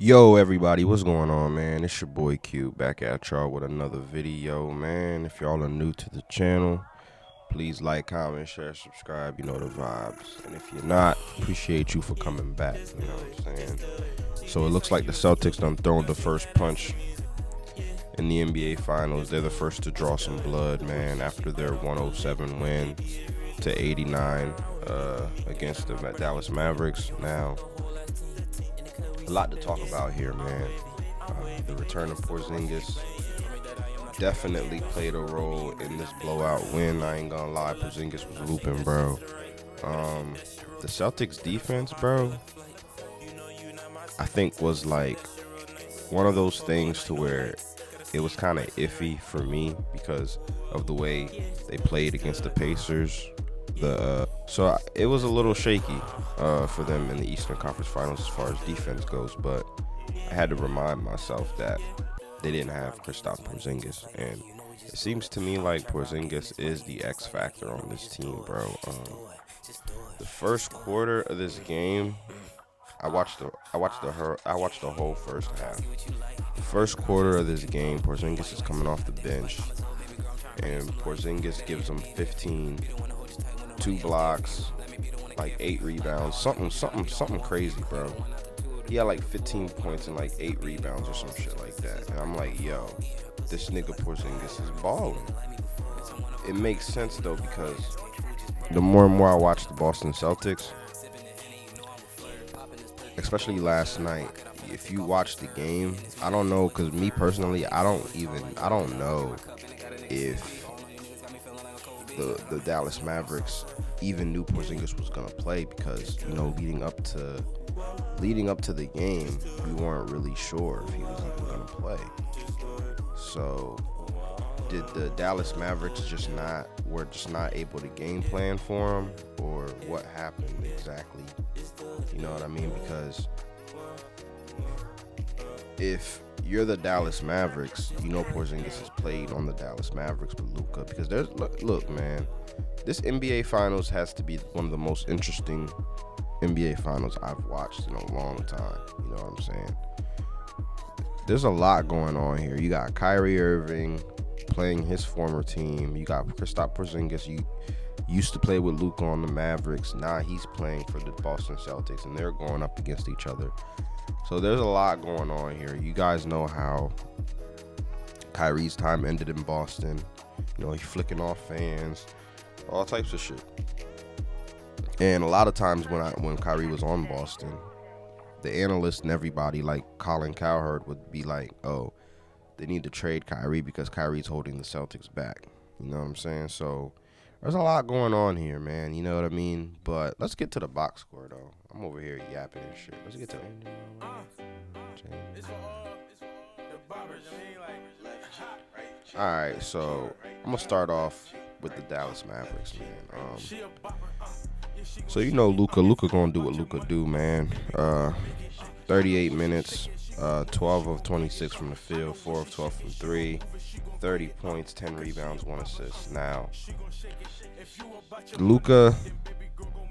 Yo, everybody, what's going on, man? It's your boy Q back at y'all with another video, man. If y'all are new to the channel, please like, comment, share, subscribe. You know the vibes. And if you're not, appreciate you for coming back. You know what I'm saying? So it looks like the Celtics done thrown the first punch in the NBA Finals. They're the first to draw some blood, man, after their 107 win to 89 against the Dallas Mavericks. Now, a lot to talk about here, man. The return of Porzingis definitely played a role in this blowout win. I ain't gonna lie, Porzingis was looping, bro. The Celtics defense, bro, I think was like one of those things to where it was kind of iffy for me because of the way they played against the Pacers. It was a little shaky for them in the Eastern Conference Finals as far as defense goes, but I had to remind myself that they didn't have Kristaps Porzingis, and it seems to me like Porzingis is the X factor on this team, bro. The first quarter of this game, I watched the whole first half. The first quarter of this game, Porzingis is coming off the bench, and Porzingis gives him 15, 2 blocks, like 8 rebounds, something crazy, bro. He had like 15 points and like 8 rebounds or some shit like that. And I'm like, yo, this nigga Porzingis is balling. It makes sense though, because the more and more I watch the Boston Celtics, especially last night, if you watch the game, I don't know, because me personally, I don't know if the Dallas Mavericks even knew Porzingis was gonna play, because leading up to the game, we weren't really sure if he was even gonna play. So did the Dallas Mavericks were just not able to game plan for him, or what happened exactly? You know what I mean? Because if you're the Dallas Mavericks, Porzingis has played on the Dallas Mavericks with Luka, because look, man, this NBA Finals has to be one of the most interesting NBA Finals I've watched in a long time. You know what I'm saying? There's a lot going on here. You got Kyrie Irving playing his former team. You got Kristaps Porzingis. You used to play with Luka on the Mavericks. Now he's playing for the Boston Celtics, and they're going up against each other. So there's a lot going on here. You guys know how Kyrie's time ended in Boston. He's flicking off fans, all types of shit. And a lot of times when Kyrie was on Boston, the analysts and everybody like Colin Cowherd would be like, oh, they need to trade Kyrie because Kyrie's holding the Celtics back. You know what I'm saying? So there's a lot going on here, man. You know what I mean? But let's get to the box score, though. I'm over here yapping and shit. Let's get to it. All right, so I'm going to start off with the Dallas Mavericks, man. So Luka gonna do what Luka do, man. 38 minutes, 12 of 26 from the field, 4 of 12 from 3, 30 points, 10 rebounds, 1 assist. Now, Luka,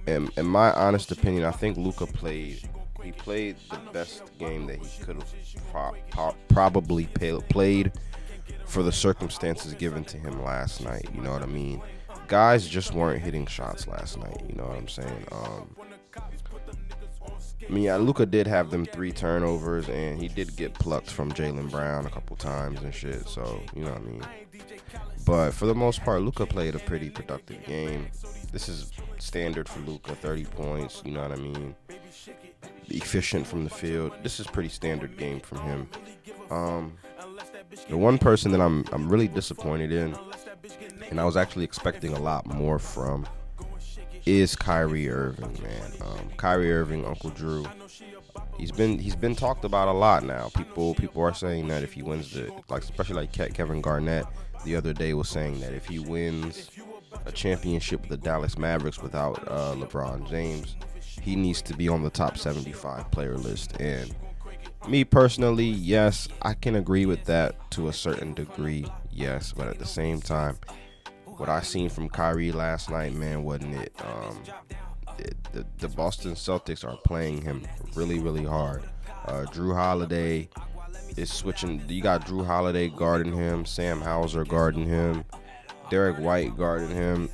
in my honest opinion, I think Luka played the best game that he could have probably played for the circumstances given to him last night. You know what I mean? Guys just weren't hitting shots last night. You know what I'm saying? Luka did have them 3 turnovers, and he did get plucked from Jaylen Brown a couple times and shit. So, you know what I mean? But for the most part, Luka played a pretty productive game. This is standard for Luka, 30 points. You know what I mean? Efficient from the field. This is pretty standard game from him. The one person that I'm really disappointed in, and I was actually expecting a lot more from, is Kyrie Irving, man. Kyrie Irving, Uncle Drew. He's been talked about a lot now. People are saying that if he wins especially like Kevin Garnett the other day was saying that if he wins a championship with the Dallas Mavericks without LeBron James, he needs to be on the top 75 player list. And me personally, yes, I can agree with that to a certain degree, yes. But at the same time, what I seen from Kyrie last night, man, wasn't it? The Boston Celtics are playing him really, really hard. Drew Holiday is switching. You got Drew Holiday guarding him, Sam Hauser guarding him, Derek White guarding him.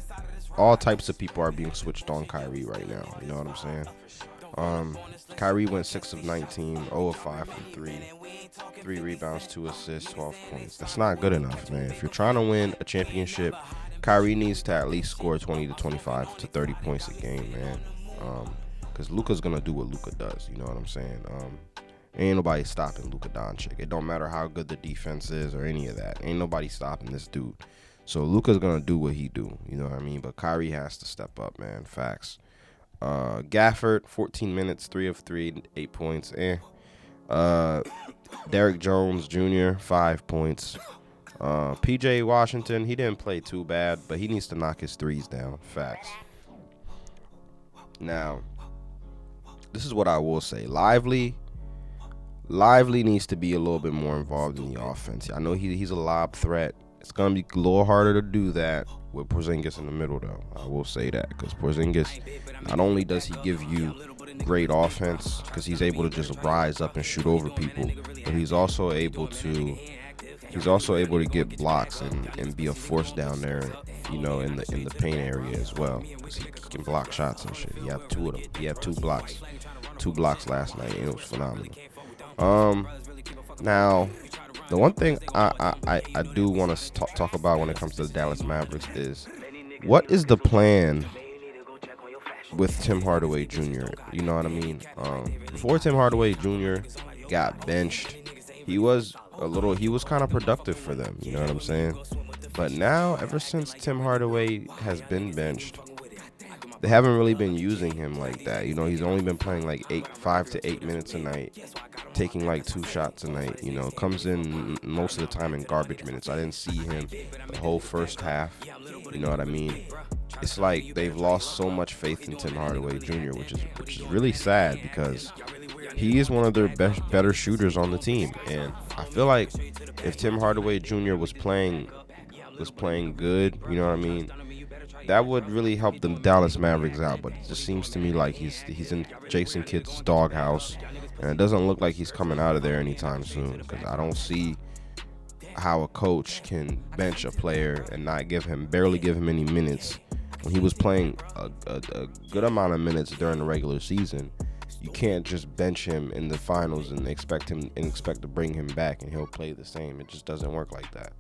All types of people are being switched on Kyrie right now. You know what I'm saying? Kyrie went 6 of 19, 0 of 5 from 3. 3 rebounds, 2 assists, 12 points. That's not good enough, man. If you're trying to win a championship, Kyrie needs to at least score 20 to 25 to 30 points a game, man. Because Luka's going to do what Luka does. You know what I'm saying? Ain't nobody stopping Luka Doncic. It don't matter how good the defense is or any of that. Ain't nobody stopping this dude. So Luka's going to do what he do. You know what I mean? But Kyrie has to step up, man. Facts. Gafford, 14 minutes, 3 of 3, 8 points. Derek Jones Jr., 5 points. PJ Washington, he didn't play too bad, but he needs to knock his threes down. Facts. Now, this is what I will say. Lively needs to be a little bit more involved in the offense. I know he's a lob threat. It's going to be a little harder to do that with Porzingis in the middle, though. I will say that, because Porzingis, not only does he give you great offense, because he's able to just rise up and shoot over people, but he's also able to get blocks and be a force down there, you know, in the paint area as well, because he can block shots and shit. He had 2 of them. He had 2 blocks last night, and it was phenomenal. Now, the one thing I do want to talk about when it comes to the Dallas Mavericks is, what is the plan with Tim Hardaway Jr.? You know what I mean? Before Tim Hardaway Jr. got benched, he was kind of productive for them. You know what I'm saying? But now, ever since Tim Hardaway has been benched, they haven't really been using him like that. You know, he's only been playing like 5 to 8 minutes a night, taking like 2 shots a night. You know, comes in most of the time in garbage minutes. I didn't see him the whole first half. You know what I mean? It's like they've lost so much faith in Tim Hardaway Jr., which is really sad, because he is one of their better shooters on the team. And I feel like if Tim Hardaway Jr. was playing good, you know what I mean, that would really help the Dallas Mavericks out. But it just seems to me like he's in Jason Kidd's doghouse, and it doesn't look like he's coming out of there anytime soon, because I don't see how a coach can bench a player and barely give him any minutes when he was playing a good amount of minutes during the regular season. You can't just bench him in the finals and expect to bring him back and he'll play the same. It just doesn't work like that.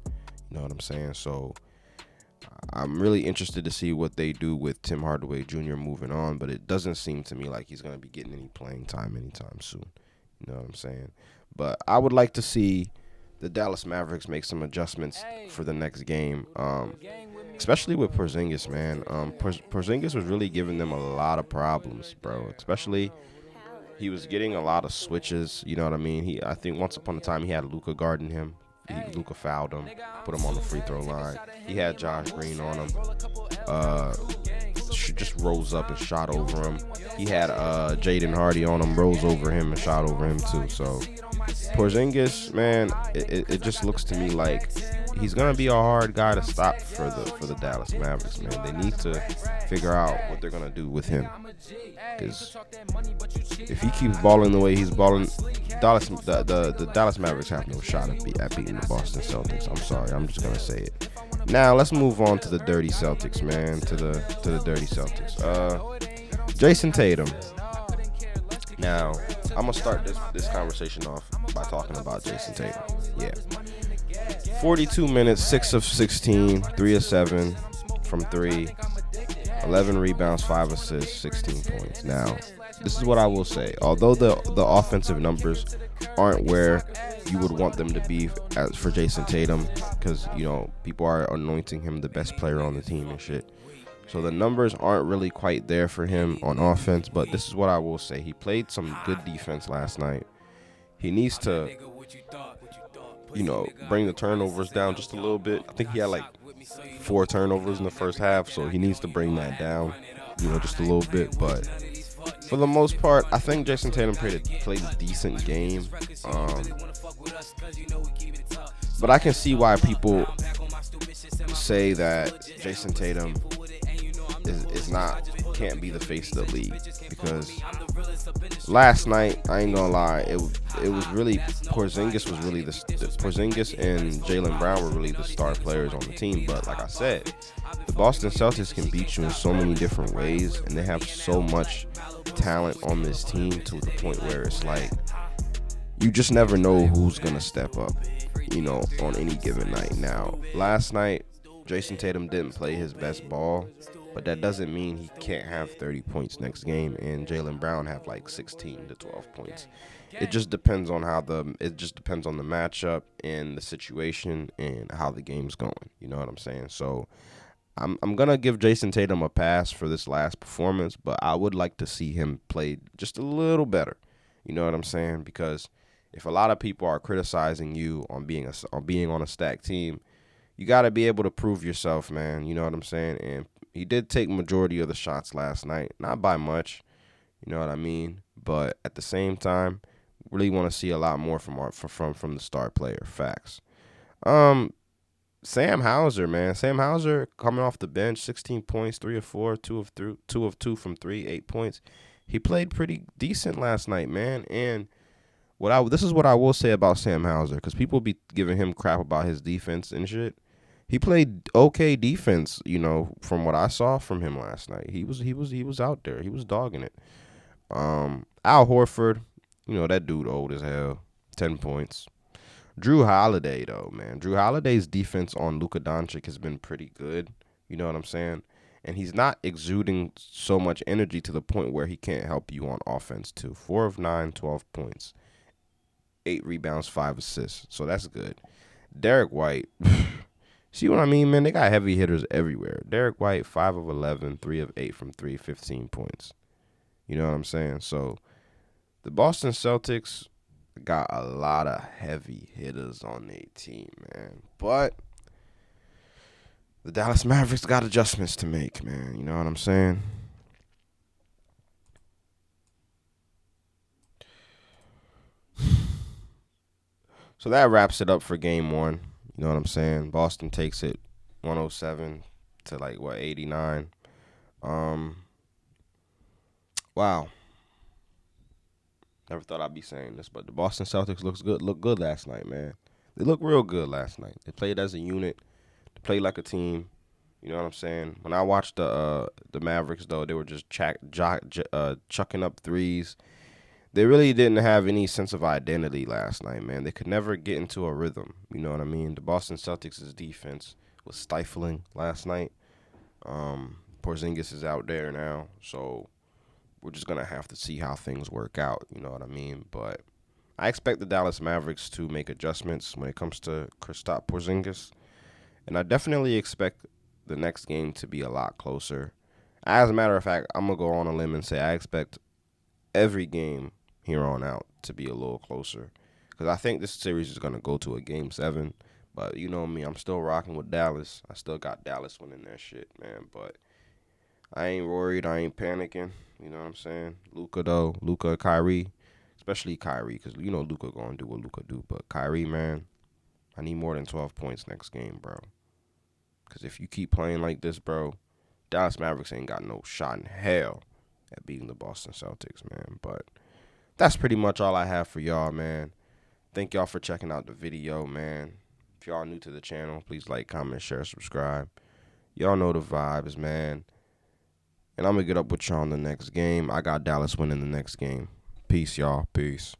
You know what I'm saying? So I'm really interested to see what they do with Tim Hardaway Jr. moving on, but it doesn't seem to me like he's going to be getting any playing time anytime soon. You know what I'm saying? But I would like to see the Dallas Mavericks make some adjustments for the next game, especially with Porzingis, man. Porzingis was really giving them a lot of problems, bro. Especially, he was getting a lot of switches. You know what I mean? I think once upon a time he had Luka guarding him. Luka fouled him, put him on the free throw line. He had Josh Green on him. Just rose up and shot over him. He had Jaden Hardy on him, rose over him and shot over him too. So Porzingis, man, it just looks to me like he's gonna be a hard guy to stop for the Dallas Mavericks, man. They need to figure out what they're gonna do with him, because if he keeps balling the way he's balling, the Dallas Mavericks have no shot at beating the Boston Celtics. I'm sorry, I'm just gonna say it. Now let's move on to the dirty Celtics, man. To the dirty Celtics. Jason Tatum. Now I'm gonna start this conversation off by talking about Jason Tatum. Yeah. 42 minutes, 6 of 16, 3 of 7 from 3, 11 rebounds, 5 assists, 16 points. Now, this is what I will say. Although the offensive numbers aren't where you would want them to be for Jason Tatum, because, you know, people are anointing him the best player on the team and shit. So the numbers aren't really quite there for him on offense, but this is what I will say. He played some good defense last night. He needs to, you know, bring the turnovers down just a little bit. I think he had like 4 turnovers in the first half, so he needs to bring that down, you know, just a little bit. But for the most part, I think Jason Tatum played a decent game. But I can see why people say that Jason Tatum is not can't be the face of the league, because last night, I ain't gonna lie, it was really Porzingis was really the Porzingis and Jaylen Brown were really the star players on the team. But like I said, the Boston Celtics can beat you in so many different ways, and they have so much talent on this team to the point where it's like you just never know who's gonna step up, on any given night. Now, last night, Jason Tatum didn't play his best ball, but that doesn't mean he can't have 30 points next game, and Jaylen Brown have like 16 to 12 points. It just depends on the matchup and the situation and how the game's going. You know what I'm saying? So I'm gonna give Jason Tatum a pass for this last performance, but I would like to see him play just a little better. You know what I'm saying? Because if a lot of people are criticizing you on being on a stacked team, you got to be able to prove yourself, man. You know what I'm saying? And he did take majority of the shots last night, not by much. You know what I mean? But at the same time, really want to see a lot more from the star player. Facts. Sam Hauser, man. Sam Hauser coming off the bench, 16 points, 3 of 4, 2 of 2 from 3, 8 points. He played pretty decent last night, man. And this is what I will say about Sam Hauser, because people be giving him crap about his defense and shit. He played okay defense, from what I saw from him last night. He was out there. He was dogging it. Al Horford, that dude old as hell. 10 points. Drew Holiday, though, man. Drew Holiday's defense on Luka Doncic has been pretty good. You know what I'm saying? And he's not exuding so much energy to the point where he can't help you on offense, too. 4 of 9, 12 points. 8 rebounds, 5 assists. So that's good. Derek White. See what I mean, man? They got heavy hitters everywhere. Derek White, 5 of 11, 3 of 8 from 3, 15 points. You know what I'm saying? So the Boston Celtics got a lot of heavy hitters on their team, man. But the Dallas Mavericks got adjustments to make, man. You know what I'm saying? So that wraps it up for game one. You know what I'm saying? Boston takes it 107 to 89. Wow. Never thought I'd be saying this, but the Boston Celtics looked good last night, man. They looked real good last night. They played as a unit. They played like a team. You know what I'm saying? When I watched the Mavericks, though, they were just chucking up threes. They really didn't have any sense of identity last night, man. They could never get into a rhythm. You know what I mean? The Boston Celtics' defense was stifling last night. Porzingis is out there now, so we're just going to have to see how things work out. You know what I mean? But I expect the Dallas Mavericks to make adjustments when it comes to Kristaps Porzingis. And I definitely expect the next game to be a lot closer. As a matter of fact, I'm going to go on a limb and say I expect every game here on out to be a little closer, because I think this series is going to go to a game 7. But you know me, I'm still rocking with Dallas. I still got Dallas winning that shit, man. But I ain't worried. I ain't panicking. You know what I'm saying? Luka, Kyrie, especially Kyrie, because Luka going to do what Luka do. But Kyrie, man, I need more than 12 points next game, bro. Because if you keep playing like this, bro, Dallas Mavericks ain't got no shot in hell at beating the Boston Celtics, man. But that's pretty much all I have for y'all, man. Thank y'all for checking out the video, man. If y'all new to the channel, please like, comment, share, subscribe. Y'all know the vibes, man. And I'm going to get up with y'all in the next game. I got Dallas winning the next game. Peace, y'all. Peace.